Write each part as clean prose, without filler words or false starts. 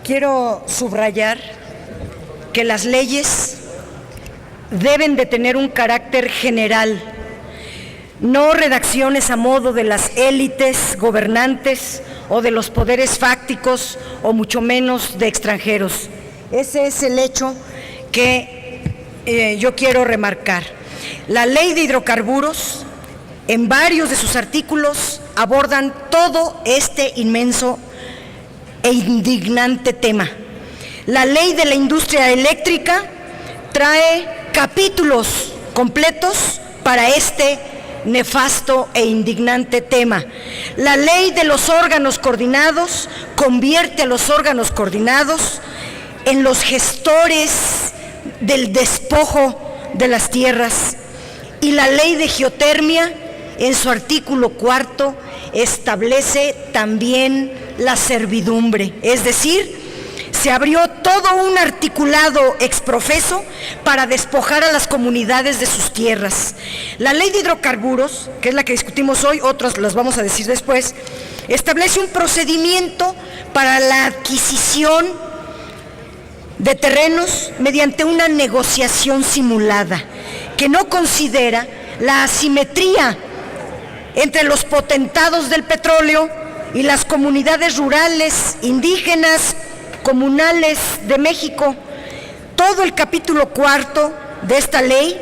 Quiero subrayar que las leyes deben de tener un carácter general, no redacciones a modo de las élites gobernantes o de los poderes fácticos o mucho menos de extranjeros. Ese es el hecho que yo quiero remarcar. La ley de hidrocarburos, en varios de sus artículos, abordan todo este inmenso e indignante tema. La ley de la industria eléctrica trae capítulos completos para este nefasto e indignante tema. La ley de los órganos coordinados convierte a los órganos coordinados en los gestores del despojo de las tierras. Y la ley de geotermia, en su artículo 4, establece también la servidumbre, es decir, se abrió todo un articulado exprofeso para despojar a las comunidades de sus tierras. La ley de hidrocarburos, que es la que discutimos hoy, otras las vamos a decir después, establece un procedimiento para la adquisición de terrenos mediante una negociación simulada, que no considera la asimetría entre los potentados del petróleo y las comunidades rurales, indígenas, comunales de México. Todo el capítulo 4 de esta ley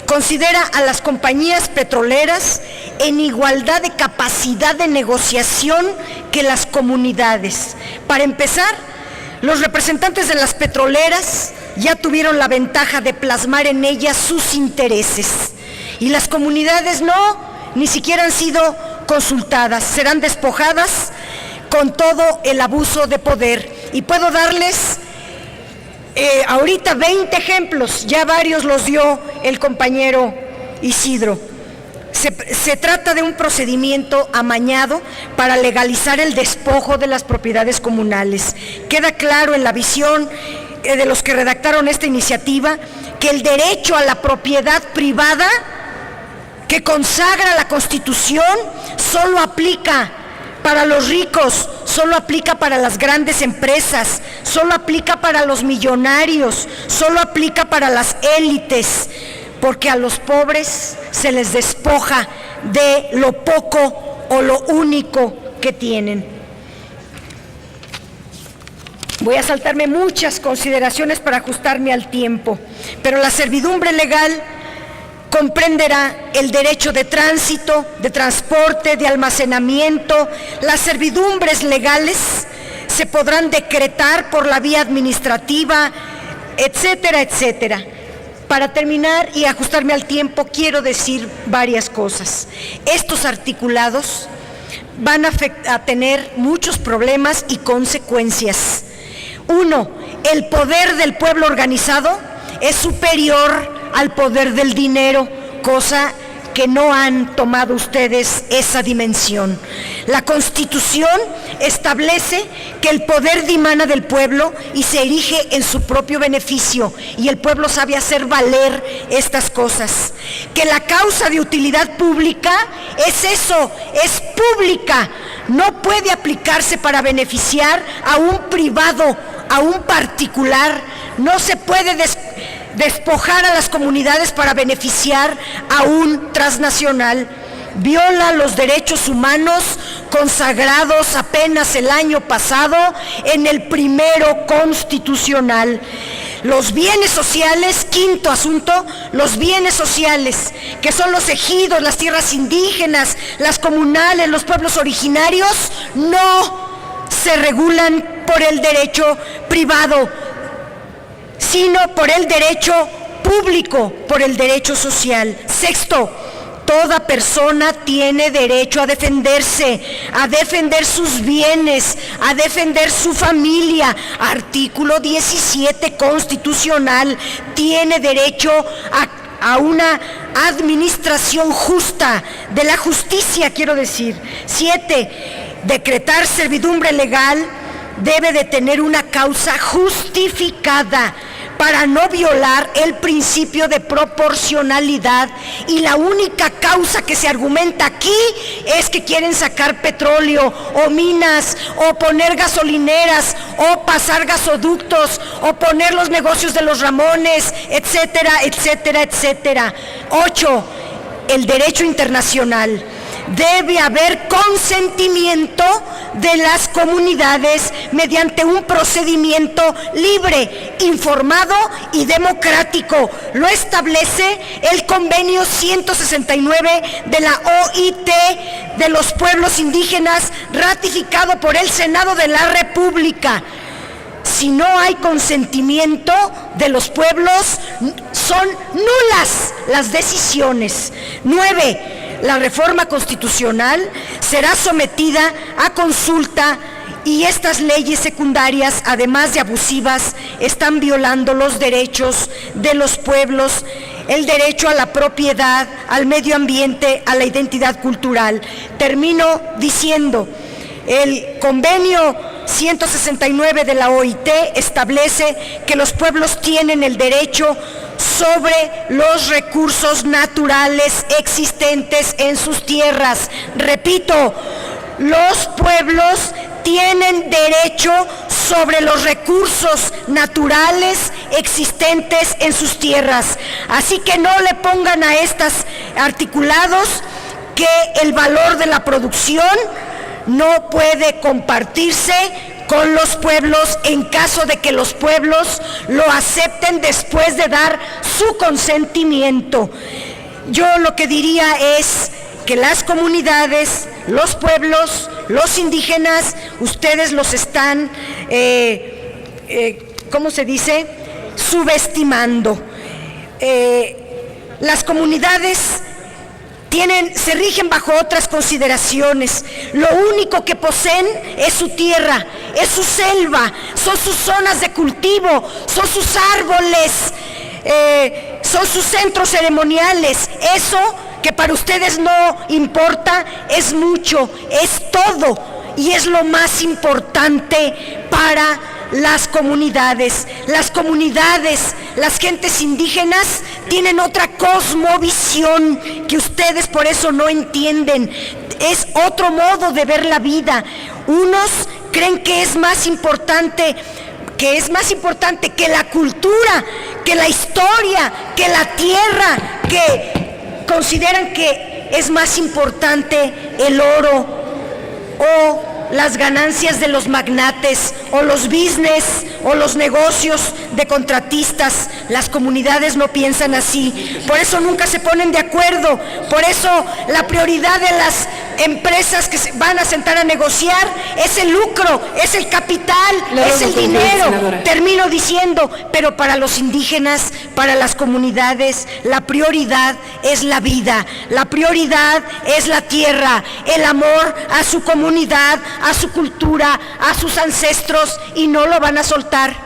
considera a las compañías petroleras en igualdad de capacidad de negociación que las comunidades. Para empezar, los representantes de las petroleras ya tuvieron la ventaja de plasmar en ellas sus intereses y las comunidades no, ni siquiera han sido consultadas, serán despojadas con todo el abuso de poder. Y puedo darles ahorita 20 ejemplos, ya varios los dio el compañero Isidro. Se trata de un procedimiento amañado para legalizar el despojo de las propiedades comunales. Queda claro en la visión de los que redactaron esta iniciativa que el derecho a la propiedad privada que consagra la Constitución solo aplica para los ricos, solo aplica para las grandes empresas, solo aplica para los millonarios, solo aplica para las élites, porque a los pobres se les despoja de lo poco o lo único que tienen. Voy a saltarme muchas consideraciones para ajustarme al tiempo, pero la servidumbre legal comprenderá el derecho de tránsito, de transporte, de almacenamiento. Las servidumbres legales se podrán decretar por la vía administrativa, etcétera, etcétera. Para terminar y ajustarme al tiempo, quiero decir varias cosas. Estos articulados van a tener muchos problemas y consecuencias. Uno, el poder del pueblo organizado es superior al poder del dinero, cosa que no han tomado ustedes esa dimensión. La Constitución establece que el poder dimana del pueblo y se erige en su propio beneficio, y el pueblo sabe hacer valer estas cosas. Que la causa de utilidad pública es eso, es pública, no puede aplicarse para beneficiar a un privado, a un particular. No se puede despojar a las comunidades para beneficiar a un transnacional. Viola los derechos humanos consagrados apenas el año pasado en el primero constitucional. Los bienes sociales, quinto asunto, los bienes sociales, que son los ejidos, las tierras indígenas, las comunales, los pueblos originarios, no se regulan por el derecho privado, sino por el derecho público, por el derecho social. Sexto, toda persona tiene derecho a defenderse, a defender sus bienes, a defender su familia. Artículo 17 constitucional, tiene derecho a una administración justa, de la justicia, quiero decir. 7, decretar servidumbre legal debe de tener una causa justificada para no violar el principio de proporcionalidad, y la única causa que se argumenta aquí es que quieren sacar petróleo o minas o poner gasolineras o pasar gasoductos o poner los negocios de los Ramones, etcétera, etcétera, etcétera. 8. El derecho internacional. Debe haber consentimiento de las comunidades mediante un procedimiento libre, informado y democrático. Lo establece el convenio 169 de la OIT de los pueblos indígenas, ratificado por el Senado de la República. Si no hay consentimiento de los pueblos, son nulas las decisiones. 9. La reforma constitucional será sometida a consulta, y estas leyes secundarias, además de abusivas, están violando los derechos de los pueblos, el derecho a la propiedad, al medio ambiente, a la identidad cultural. Termino diciendo, el convenio 169 de la OIT establece que los pueblos tienen el derecho sobre los recursos naturales existentes en sus tierras. Repito, los pueblos tienen derecho sobre los recursos naturales existentes en sus tierras. Así que no le pongan a estos articulados que el valor de la producción no puede compartirse con los pueblos en caso de que los pueblos lo acepten después de dar su consentimiento. Yo lo que diría es que las comunidades, los pueblos, los indígenas, ustedes los están, ¿cómo se dice?, subestimando. Las comunidades se rigen bajo otras consideraciones. Lo único que poseen es su tierra, es su selva, son sus zonas de cultivo, son sus árboles, son sus centros ceremoniales. Eso que para ustedes no importa es mucho, es todo, y es lo más importante para las comunidades. Las comunidades, las gentes indígenas tienen otra cosmovisión que ustedes por eso no entienden. Es otro modo de ver la vida. Unos creen que es más importante que la cultura, que la historia, que la tierra, que consideran que es más importante el oro o las ganancias de los magnates o los business o los negocios de contratistas. Las comunidades no piensan así, por eso nunca se ponen de acuerdo, por eso la prioridad de las empresas que se van a sentar a negociar es el lucro, es el capital, es el dinero. Termino diciendo, pero para los indígenas, para las comunidades, la prioridad es la vida, la prioridad es la tierra, el amor a su comunidad, a su cultura, a sus ancestros, y no lo van a soltar.